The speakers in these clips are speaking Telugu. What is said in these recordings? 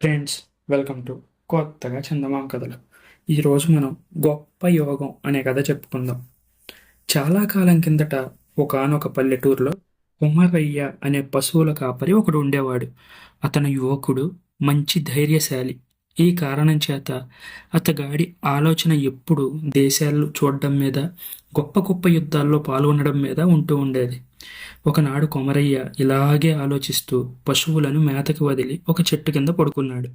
ఫ్రెండ్స్, వెల్కమ్ టు కొత్తగా చందమామ కథలు. ఈరోజు మనం గొప్ప యోగం అనే కథ చెప్పుకుందాం. చాలా కాలం కిందట ఒకానొక పల్లెటూరులో కుమరయ్య అనే పశువుల కాపరి ఒకడు ఉండేవాడు. అతను యువకుడు, మంచి ధైర్యశాలి. ఈ కారణం చేత అతగాడి ఆలోచన ఎప్పుడూ దేశాలు చూడడం మీద, గొప్ప గొప్ప యుద్ధాల్లో పాల్గొనడం మీద ఉంటూ ఉండేది. ఒకనాడు కొమరయ్య ఇలాగే ఆలోచిస్తూ పశువులను మేతకి వదిలి ఒక చెట్టు కింద పడుకున్నాడు.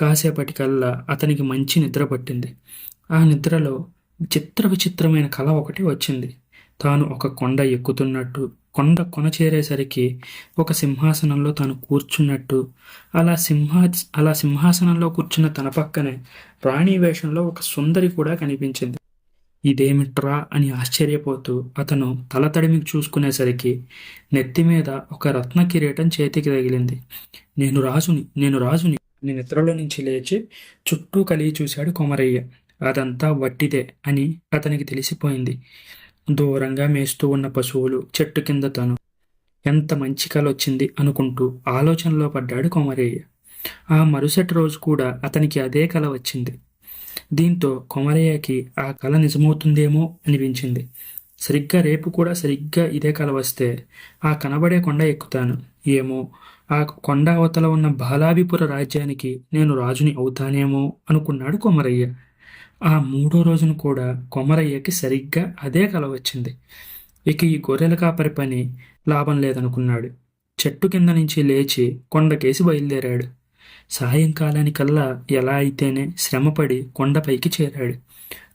కాసేపటికల్లా అతనికి మంచి నిద్ర పట్టింది. ఆ నిద్రలో విచిత్రమైన కల ఒకటి వచ్చింది. తాను ఒక కొండ ఎక్కుతున్నట్టు, కొండ కొన చేరేసరికి ఒక సింహాసనంలో తాను కూర్చున్నట్టు, అలా సింహాసనంలో కూర్చున్న తన పక్కనే రాణి వేషంలో ఒక సుందరి కూడా కనిపించింది. ఇదేమిట్రా అని ఆశ్చర్యపోతూ అతను తల తడిమి చూసుకునేసరికి నెత్తిమీద ఒక రత్న కిరీటం చేతికి తగిలింది. నేను రాజుని అని నిద్రలో నుంచి లేచి చుట్టూ కలిగి చూశాడు కొమరయ్య. అదంతా వట్టిదే అని అతనికి తెలిసిపోయింది. దూరంగా మేస్తూ ఉన్న పశువులు, చెట్టు కింద తను, ఎంత మంచి కల వచ్చింది అనుకుంటూ ఆలోచనలో పడ్డాడు కొమరయ్య. ఆ మరుసటి రోజు కూడా అతనికి అదే కల వచ్చింది. దీంతో కొమరయ్యకి ఆ కల నిజమవుతుందేమో అనిపించింది. రేపు కూడా సరిగ్గా ఇదే కల వస్తే ఆ కనబడే కొండ ఎక్కుతాను. ఏమో, ఆ కొండ అవతల ఉన్న బాలాభిపుర రాజ్యానికి నేను రాజుని అవుతానేమో అనుకున్నాడు కొమరయ్య. ఆ మూడో రోజున కూడా కొమరయ్యకి సరిగ్గా అదే కల వచ్చింది. ఇక ఈ గొర్రెల కాపరి పని లాభం లేదనుకున్నాడు. చెట్టు కింద నుంచి లేచి కొండకేసి బయలుదేరాడు. సాయంకాలానికల్లా ఎలా అయితేనే శ్రమపడి కొండపైకి చేరాడు.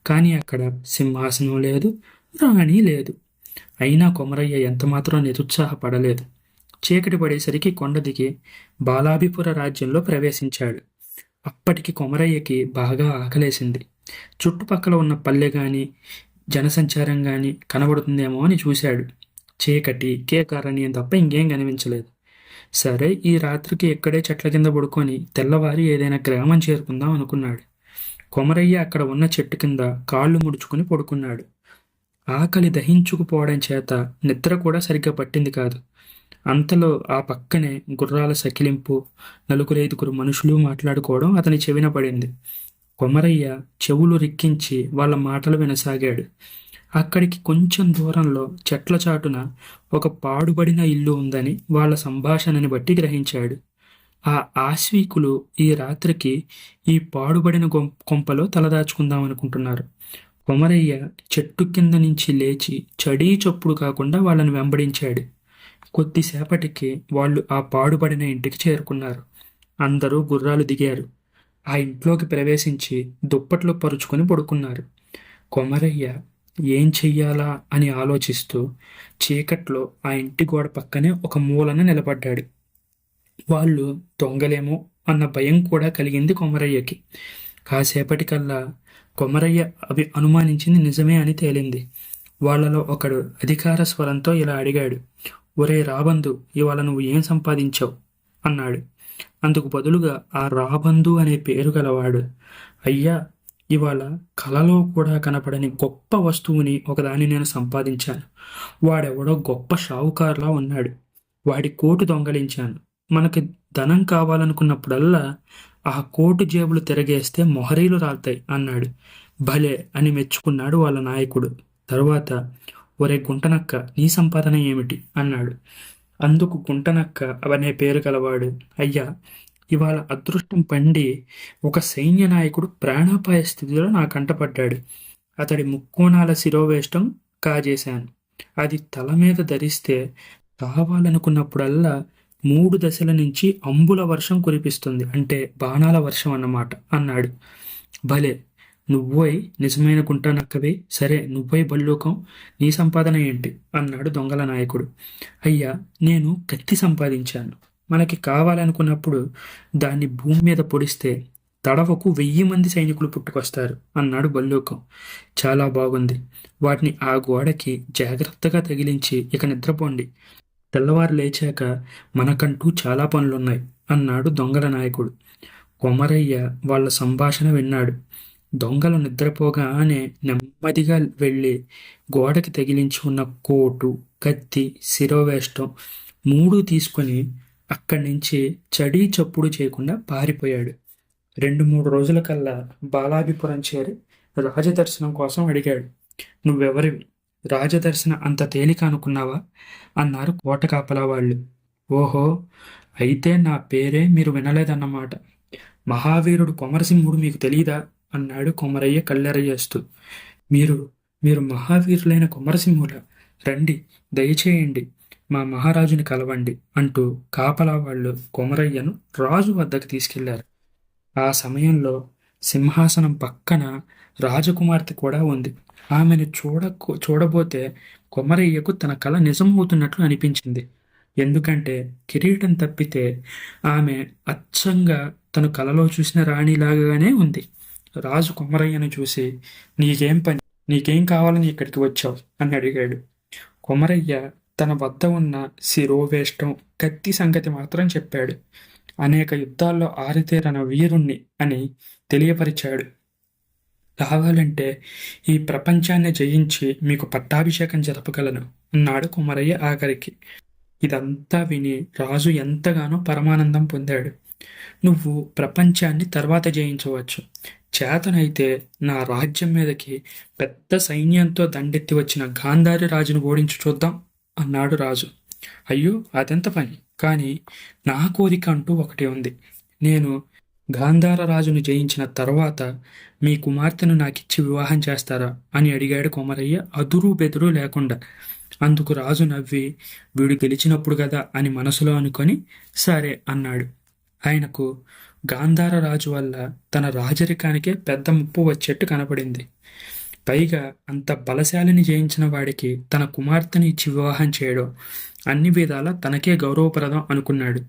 కానీ అక్కడ సింహాసనం లేదు, రాణి లేదు. అయినా కొమరయ్య ఎంతమాత్రం నిరుత్సాహపడలేదు. చీకటి పడేసరికి కొండ దిగి బాలాభిపుర రాజ్యంలో ప్రవేశించాడు. అప్పటికి కొమరయ్యకి బాగా ఆకలేసింది. చుట్టుపక్కల ఉన్న పల్లె గాని, జనసంచారం గాని కనబడుతుందేమో అని చూశాడు. చీకటి, కేకారణ్యం తప్ప ఇంకేం కనిపించలేదు. సరే, ఈ రాత్రికి ఇక్కడే చెట్ల కింద పడుకొని తెల్లవారి ఏదైనా గ్రామం చేరుకుందాం అనుకున్నాడు. కొమరయ్య అక్కడ ఉన్న చెట్టు కింద కాళ్ళు ముడుచుకుని పడుకున్నాడు. ఆకలి దహించుకుపోవడం చేత నిద్ర కూడా సరిగ్గా పట్టింది కాదు. అంతలో ఆ పక్కనే గుర్రాల సకిలింపు, నలుగురైదుగురు మనుషులు మాట్లాడుకోవడం అతని చెవిన పడింది. కొమరయ్య చెవులు రిక్కించి వాళ్ళ మాటలు వినసాగాడు. అక్కడికి కొంచెం దూరంలో చెట్ల చాటున ఒక పాడుబడిన ఇల్లు ఉందని వాళ్ళ సంభాషణని బట్టి గ్రహించాడు. ఆ ఆశ్వీకులు ఈ రాత్రికి ఈ పాడుబడిన కొంపలో తలదాచుకుందామనుకుంటున్నారు. కొమరయ్య చెట్టు కింద నుంచి లేచి చడీ చప్పుడు కాకుండా వాళ్ళని వెంబడించాడు. కొద్దిసేపటికి వాళ్ళు ఆ పాడుబడిన ఇంటికి చేరుకున్నారు. అందరూ గుర్రాలు దిగారు. ఆ ఇంట్లోకి ప్రవేశించి దుప్పట్లు పరుచుకొని పడుకున్నారు. కొమరయ్య ఏం చెయ్యాలా అని ఆలోచిస్తూ చీకట్లో ఆ ఇంటి గోడ పక్కనే ఒక మూలన నిలబడ్డాడు. వాళ్ళు దొంగలేమో అన్న భయం కూడా కలిగింది కొమరయ్యకి. కాసేపటికల్లా కొమరయ్య అనుమానించింది నిజమే అని తేలింది. వాళ్ళలో ఒకడు అధికార స్వరంతో ఇలా అడిగాడు, ఒరే రాబందు, ఇవాళ నువ్వు ఏం సంపాదించావు అన్నాడు. అందుకు బదులుగా ఆ రాబందు అనే పేరు గలవాడు, అయ్యా, ఇవాళ కలలో కూడా కనపడని గొప్ప వస్తువుని ఒకదాన్ని నేను సంపాదించాను. వాడెవడో గొప్ప షావుకారులా ఉన్నాడు. వాడి కోటు దొంగలించాను. మనకి ధనం కావాలనుకున్నప్పుడల్లా ఆ కోటు జేబులు తిరగేస్తే మొహరీలు రాలుతాయి అన్నాడు. భలే అని మెచ్చుకున్నాడు వాళ్ళ నాయకుడు. తరువాత, ఒరే గుంటనక్క, నీ సంపాదన ఏమిటి అన్నాడు. అందుకు గుంటనక్క అనే పేరు గలవాడు, అయ్యా, ఇవాళ అదృష్టం పండి ఒక సైన్య నాయకుడు ప్రాణాపాయ స్థితిలో నా కంటపడ్డాడు. అతడి ముక్కోణాల శిరోవేష్టం కాజేశాను. అది తల మీద ధరిస్తే కావాలనుకున్నప్పుడల్లా 3 దశల నుంచి అంబుల వర్షం కురిపిస్తుంది, అంటే బాణాల వర్షం అన్నమాట అన్నాడు. భలే, నువ్వోయ్ నిజమైన గుంటనక్కవే, సరే నువ్వోయ్ బల్లూకం, నీ సంపాదన ఏంటి అన్నాడు దొంగల నాయకుడు. అయ్యా, నేను కత్తి సంపాదించాను. మనకి కావాలనుకున్నప్పుడు దాన్ని భూమి మీద పొడిస్తే తడవకు 1000 మంది సైనికులు పుట్టుకొస్తారు అన్నాడు బల్లూకం. చాలా బాగుంది. వాటిని ఆ గోడకి జాగ్రత్తగా తగిలించి ఇక నిద్రపోండి. తెల్లవారు లేచాక మనకంటూ చాలా పనులున్నాయి అన్నాడు దొంగల నాయకుడు. కొమరయ్య వాళ్ళ సంభాషణ విన్నాడు. దొంగలు నిద్రపోగానే నెమ్మదిగా వెళ్ళి గోడకి తగిలించి ఉన్న కోటు, కత్తి, శిరోవేష్టం 3 తీసుకొని అక్కడి నుంచి చడీ చప్పుడు చేయకుండా పారిపోయాడు. 2-3 రోజులకల్లా బాలాభిపురం చేరి రాజదర్శనం కోసం అడిగాడు. "నువ్వెవరివి? రాజదర్శనం అంత తేలిక అనుకున్నావా?" అన్నారు కోట కాపలా వాళ్ళు. "ఓహో! అయితే నా పేరే మీరు వినలేదన్నమాట. మహావీరుడు కొమరసింహుడు మీకు తెలీదా?" అన్నాడు కొమరయ్య కళ్ళెర్రజేస్తూ. "మీరు మీరు మహావీరులైన కొమరసింహులా? రండి, దయచేయండి, మా మహారాజుని కలవండి" అంటూ కాపలా వాళ్ళు కొమరయ్యను రాజు వద్దకు తీసుకెళ్లారు. ఆ సమయంలో సింహాసనం పక్కన రాజకుమార్తె కూడా ఉంది. ఆమెను చూడబోతే కొమరయ్యకు తన కల నిజమవుతున్నట్లు అనిపించింది. ఎందుకంటే కిరీటం తప్పితే ఆమె అచ్చంగా తను కలలో చూసిన రాణిలాగానే ఉంది. రాజు కొమరయ్యను చూసి, "నీకేం పని? నీకేం కావాలని ఇక్కడికి వచ్చావు?" అని అడిగాడు. కొమరయ్య తన వద్ద ఉన్న శిరోవేష్టం, కత్తి సంగతి మాత్రం చెప్పాడు. అనేక యుద్ధాల్లో ఆరితేరన వీరుణ్ణి అని తెలియపరిచాడు. "కావాలంటే ఈ ప్రపంచాన్ని జయించి మీకు పట్టాభిషేకం జరపగలను" అన్నాడు కొమరయ్య ఆఖరికి. ఇదంతా విని రాజు ఎంతగానో పరమానందం పొందాడు. "నువ్వు ప్రపంచాన్ని తర్వాత జయించవచ్చు. చేతనైతే నా రాజ్యం మీదకి పెద్ద సైన్యంతో దండెత్తి వచ్చిన గాంధారి రాజును ఓడించి చూద్దాం" అన్నాడు రాజు. "అయ్యో, అదెంత పని! కానీ నా కోరిక అంటూ ఒకటి ఉంది. నేను గాంధార రాజును జయించిన తర్వాత మీ కుమార్తెను నాకిచ్చి వివాహం చేస్తారా?" అని అడిగాడు కొమరయ్య అదురు బెదురు లేకుండా. అందుకు రాజు నవ్వి, "వీడు గెలిచినప్పుడు కదా" అని మనసులో అనుకొని "సరే" అన్నాడు. ఆయనకు గాంధార రాజు వల్ల తన రాజరికానికే పెద్ద ముప్పు వచ్చేట్టు కనపడింది. పైగా అంత బలశాలిని జయించిన వాడికి తన కుమార్తెని ఇచ్చి వివాహం చేయడం అన్ని విధాలా తనకే గౌరవప్రదం అనుకున్నాడు.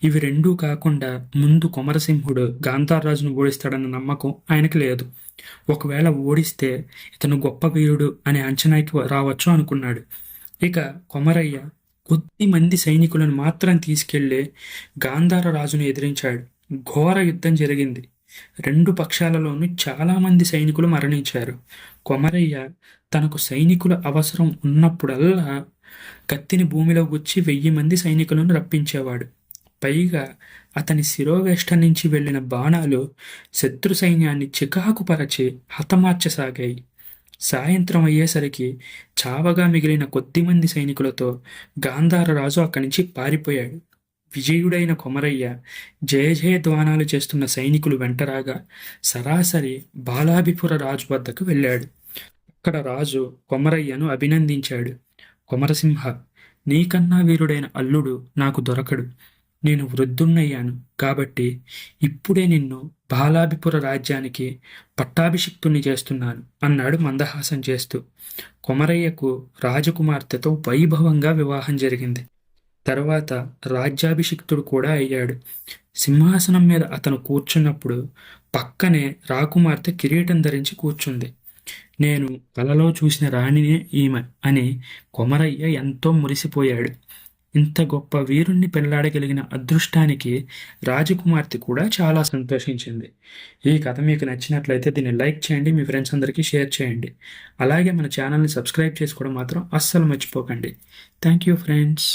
ఇవి రెండూ కాకుండా ముందు కొమరసింహుడు గాంధారరాజును ఓడిస్తాడన్న నమ్మకం ఆయనకు లేదు. ఒకవేళ ఓడిస్తే ఇతను గొప్ప వీరుడు అనే అంచనాకి రావచ్చు అనుకున్నాడు. ఇక కొమరయ్య కొద్ది మంది సైనికులను మాత్రం తీసుకెళ్లి గాంధార రాజును ఎదిరించాడు. ఘోర యుద్ధం జరిగింది. 2 పక్షాలలోనూ చాలామంది సైనికులు మరణించారు. కొమరయ్య తనకు సైనికుల అవసరం ఉన్నప్పుడల్లా కత్తిని భూమిలో గుచ్చి 1000 మంది సైనికులను రప్పించేవాడు. పైగా అతని శిరోవేష్టం నుంచి వెళ్లిన బాణాలు శత్రు సైన్యాన్ని చికాకుపరచి హతమార్చసాగాయి. సాయంత్రం అయ్యేసరికి చావగా మిగిలిన కొద్దిమంది సైనికులతో గాంధారరాజు అక్కడి నుంచి పారిపోయాడు. విజయుడైన కొమరయ్య జయజయధ్వానాలు చేస్తున్న సైనికులు వెంటరాగా సరాసరి బాలాభిపుర రాజు వద్దకు వెళ్ళాడు. అక్కడ రాజు కొమరయ్యను అభినందించాడు. "కొమరసింహ, నీకన్నా వీరుడైన అల్లుడు నాకు దొరకడు. నేను వృద్ధున్నయ్యాను కాబట్టి ఇప్పుడే నిన్ను బాలాభిపుర రాజ్యానికి పట్టాభిషిక్తుణ్ణి చేస్తున్నాను" అన్నాడు మందహాసం చేస్తూ. కొమరయ్యకు రాజకుమార్తెతో వైభవంగా వివాహం జరిగింది. తరువాత రాజ్యాభిషిక్తుడు కూడా అయ్యాడు. సింహాసనం మీద అతను కూర్చున్నప్పుడు పక్కనే రాకుమార్తె కిరీటం ధరించి కూర్చుంది. "నేను కలలో చూసిన రాణినే ఈమె" అని కొమరయ్య ఎంతో మురిసిపోయాడు. ఇంత గొప్ప వీరుణ్ణి పెళ్లాడగలిగిన అదృష్టానికి రాజకుమార్తె కూడా చాలా సంతోషించింది. ఈ కథ మీకు నచ్చినట్లయితే దీన్ని లైక్ చేయండి, మీ ఫ్రెండ్స్ అందరికీ షేర్ చేయండి. అలాగే మన ఛానల్ని సబ్స్క్రైబ్ చేసుకోవడం మాత్రం అస్సలు మర్చిపోకండి. Thank you friends.